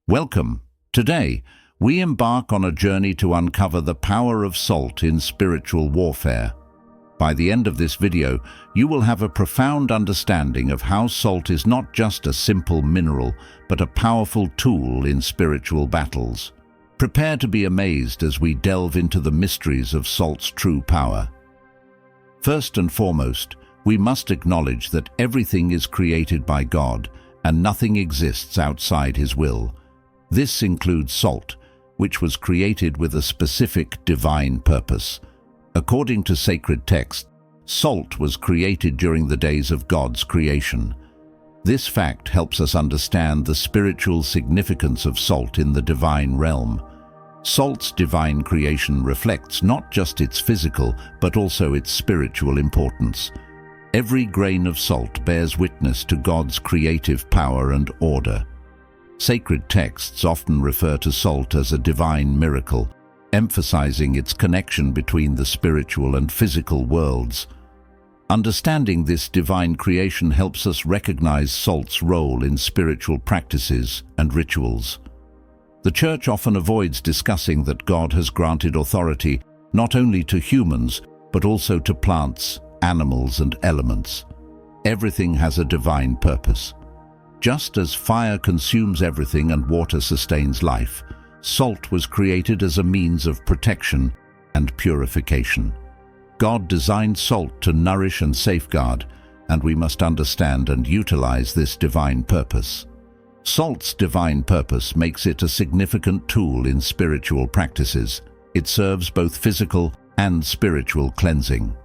Welcome. Today, we embark on a journey to uncover the power of salt in spiritual warfare. By the end of this video, you will have a profound understanding of how salt is not just a simple mineral, but a powerful tool in spiritual battles. Prepare to be amazed as we delve into the mysteries of salt's true power. First and foremost, we must acknowledge that everything is created by God, and nothing exists outside His will. This includes salt, which was created with a specific divine purpose. According to sacred text, salt was created during the days of God's creation. This fact helps us understand the spiritual significance of salt in the divine realm. Salt's divine creation reflects not just its physical, but also its spiritual importance. Every grain of salt bears witness to God's creative power and order. Sacred texts often refer to salt as a divine miracle, emphasizing its connection between the spiritual and physical worlds. Understanding this divine creation helps us recognize salt's role in spiritual practices and rituals. The Church often avoids discussing that God has granted authority not only to humans, but also to plants, animals, and elements. Everything has a divine purpose. Just as fire consumes everything and water sustains life, salt was created as a means of protection and purification. God designed salt to nourish and safeguard, and we must understand and utilize this divine purpose. Salt's divine purpose makes it a significant tool in spiritual practices. It serves both physical and spiritual cleansing.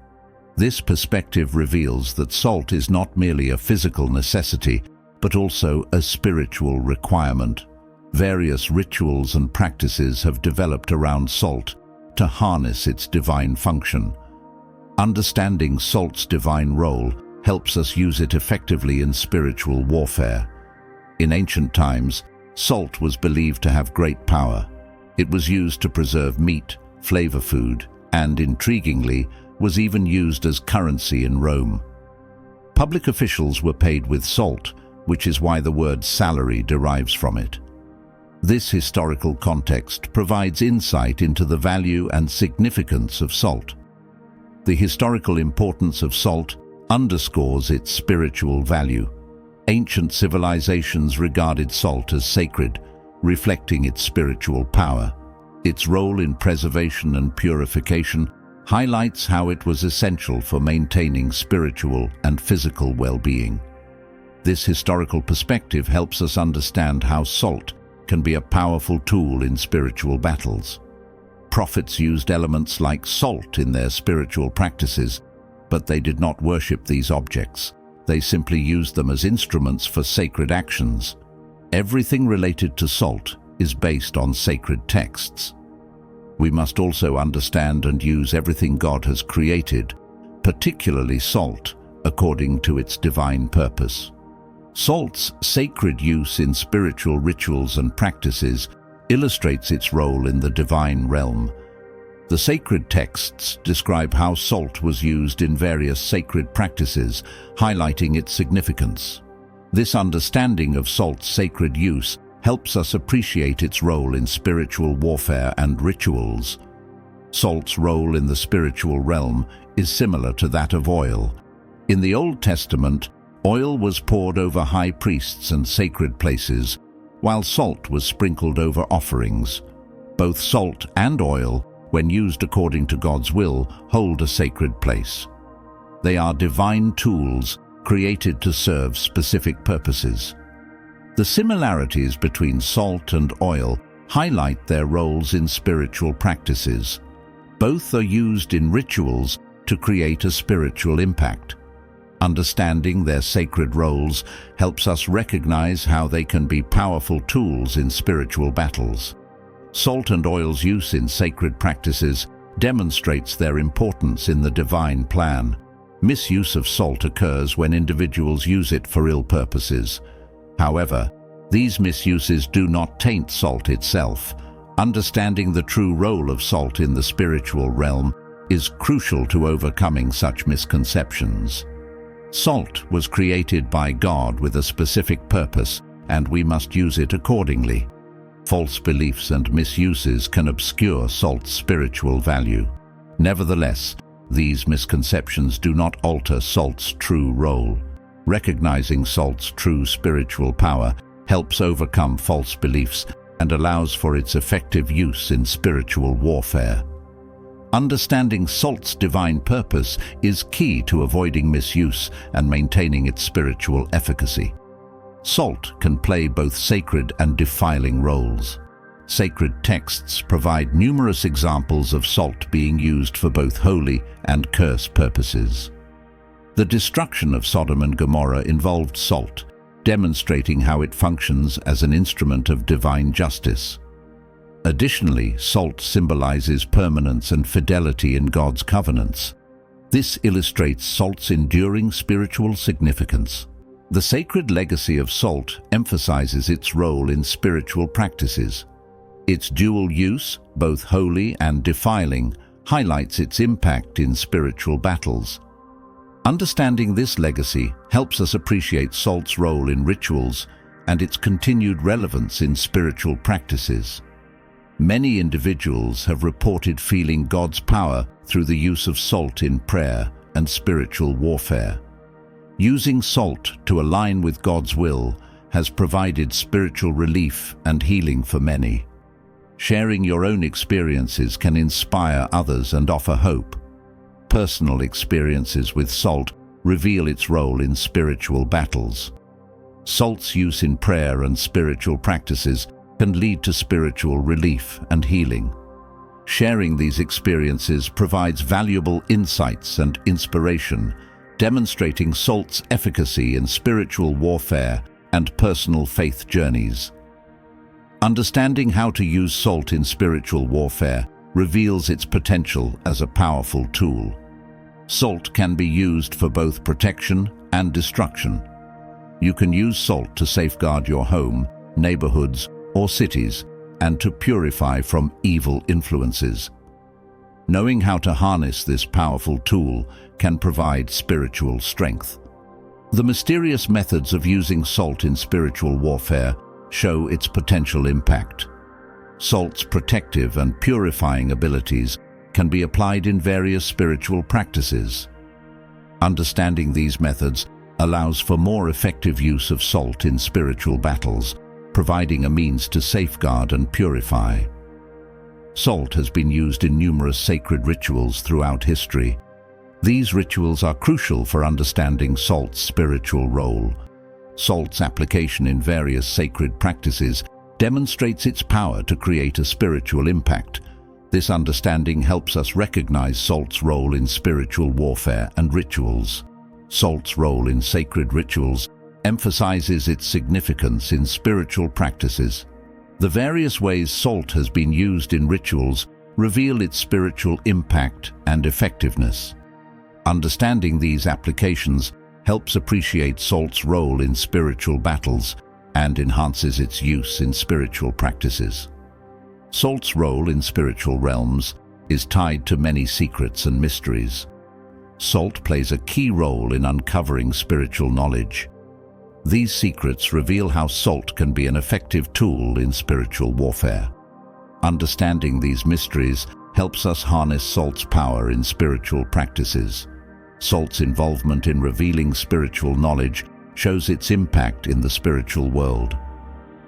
This perspective reveals that salt is not merely a physical necessity, but also a spiritual requirement. Various rituals and practices have developed around salt to harness its divine function. Understanding salt's divine role helps us use it effectively in spiritual warfare. In ancient times, salt was believed to have great power. It was used to preserve meat, flavor food, and, intriguingly, was even used as currency in Rome. Public officials were paid with salt, which is why the word salary derives from it. This historical context provides insight into the value and significance of salt. The historical importance of salt underscores its spiritual value. Ancient civilizations regarded salt as sacred, reflecting its spiritual power. Its role in preservation and purification highlights how it was essential for maintaining spiritual and physical well-being. This historical perspective helps us understand how salt can be a powerful tool in spiritual battles. Prophets used elements like salt in their spiritual practices, but they did not worship these objects. They simply used them as instruments for sacred actions. Everything related to salt is based on sacred texts. We must also understand and use everything God has created, particularly salt, according to its divine purpose. Salt's sacred use in spiritual rituals and practices illustrates its role in the divine realm. The sacred texts describe how salt was used in various sacred practices, highlighting its significance. This understanding of salt's sacred use helps us appreciate its role in spiritual warfare and rituals. Salt's role in the spiritual realm is similar to that of oil. In the Old Testament, oil was poured over high priests and sacred places, while salt was sprinkled over offerings. Both salt and oil, when used according to God's will, hold a sacred place. They are divine tools created to serve specific purposes. The similarities between salt and oil highlight their roles in spiritual practices. Both are used in rituals to create a spiritual impact. Understanding their sacred roles helps us recognize how they can be powerful tools in spiritual battles. Salt and oil's use in sacred practices demonstrates their importance in the divine plan. Misuse of salt occurs when individuals use it for ill purposes. However, these misuses do not taint salt itself. Understanding the true role of salt in the spiritual realm is crucial to overcoming such misconceptions. Salt was created by God with a specific purpose, and we must use it accordingly. False beliefs and misuses can obscure salt's spiritual value. Nevertheless, these misconceptions do not alter salt's true role. Recognizing salt's true spiritual power helps overcome false beliefs and allows for its effective use in spiritual warfare. Understanding salt's divine purpose is key to avoiding misuse and maintaining its spiritual efficacy. Salt can play both sacred and defiling roles. Sacred texts provide numerous examples of salt being used for both holy and curse purposes. The destruction of Sodom and Gomorrah involved salt, demonstrating how it functions as an instrument of divine justice. Additionally, salt symbolizes permanence and fidelity in God's covenants. This illustrates salt's enduring spiritual significance. The sacred legacy of salt emphasizes its role in spiritual practices. Its dual use, both holy and defiling, highlights its impact in spiritual battles. Understanding this legacy helps us appreciate salt's role in rituals and its continued relevance in spiritual practices. Many individuals have reported feeling God's power through the use of salt in prayer and spiritual warfare. Using salt to align with God's will has provided spiritual relief and healing for many. Sharing your own experiences can inspire others and offer hope. Personal experiences with salt reveal its role in spiritual battles. Salt's use in prayer and spiritual practices can lead to spiritual relief and healing. Sharing these experiences provides valuable insights and inspiration, demonstrating salt's efficacy in spiritual warfare and personal faith journeys. Understanding how to use salt in spiritual warfare reveals its potential as a powerful tool. Salt can be used for both protection and destruction. You can use salt to safeguard your home, neighborhoods, or cities, and to purify from evil influences. Knowing how to harness this powerful tool can provide spiritual strength. The mysterious methods of using salt in spiritual warfare show its potential impact. Salt's protective and purifying abilities can be applied in various spiritual practices. Understanding these methods allows for more effective use of salt in spiritual battles, providing a means to safeguard and purify. Salt has been used in numerous sacred rituals throughout history. These rituals are crucial for understanding salt's spiritual role. Salt's application in various sacred practices demonstrates its power to create a spiritual impact. This understanding helps us recognize salt's role in spiritual warfare and rituals. Salt's role in sacred rituals emphasizes its significance in spiritual practices. The various ways salt has been used in rituals reveal its spiritual impact and effectiveness. Understanding these applications helps appreciate salt's role in spiritual battles and enhances its use in spiritual practices. Salt's role in spiritual realms is tied to many secrets and mysteries. Salt plays a key role in uncovering spiritual knowledge. These secrets reveal how salt can be an effective tool in spiritual warfare. Understanding these mysteries helps us harness salt's power in spiritual practices. Salt's involvement in revealing spiritual knowledge shows its impact in the spiritual world.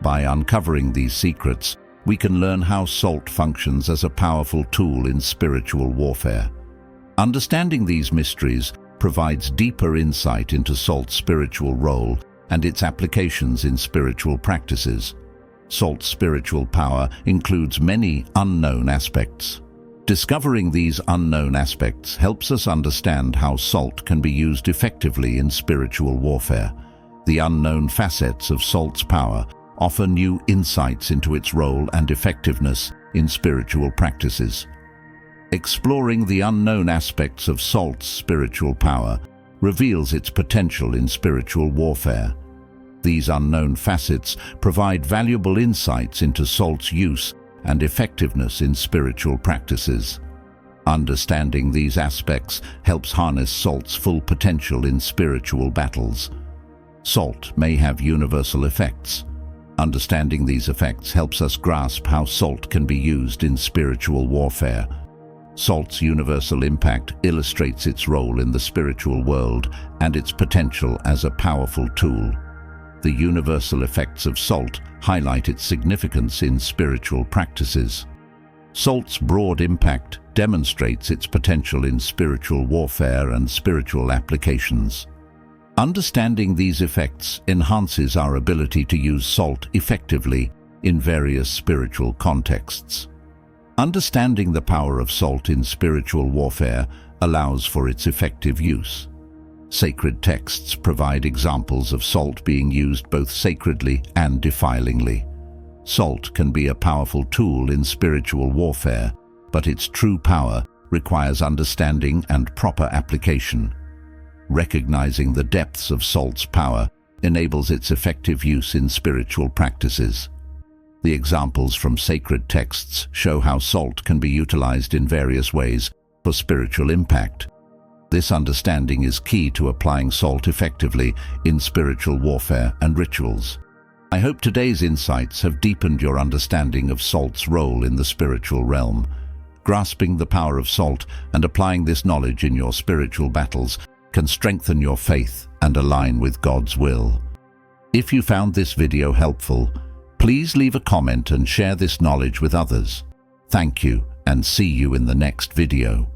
By uncovering these secrets, we can learn how salt functions as a powerful tool in spiritual warfare. Understanding these mysteries provides deeper insight into salt's spiritual role and its applications in spiritual practices. Salt's spiritual power includes many unknown aspects. Discovering these unknown aspects helps us understand how salt can be used effectively in spiritual warfare. The unknown facets of salt's power offer new insights into its role and effectiveness in spiritual practices. Exploring the unknown aspects of salt's spiritual power reveals its potential in spiritual warfare. These unknown facets provide valuable insights into salt's use and effectiveness in spiritual practices. Understanding these aspects helps harness salt's full potential in spiritual battles. Salt may have universal effects. Understanding these effects helps us grasp how salt can be used in spiritual warfare. Salt's universal impact illustrates its role in the spiritual world and its potential as a powerful tool. The universal effects of salt highlight its significance in spiritual practices. Salt's broad impact demonstrates its potential in spiritual warfare and spiritual applications. Understanding these effects enhances our ability to use salt effectively in various spiritual contexts. Understanding the power of salt in spiritual warfare allows for its effective use. Sacred texts provide examples of salt being used both sacredly and defilingly. Salt can be a powerful tool in spiritual warfare, but its true power requires understanding and proper application. Recognizing the depths of salt's power enables its effective use in spiritual practices. The examples from sacred texts show how salt can be utilized in various ways for spiritual impact. This understanding is key to applying salt effectively in spiritual warfare and rituals. I hope today's insights have deepened your understanding of salt's role in the spiritual realm. Grasping the power of salt and applying this knowledge in your spiritual battles can strengthen your faith and align with God's will. If you found this video helpful, please leave a comment and share this knowledge with others. Thank you, and see you in the next video.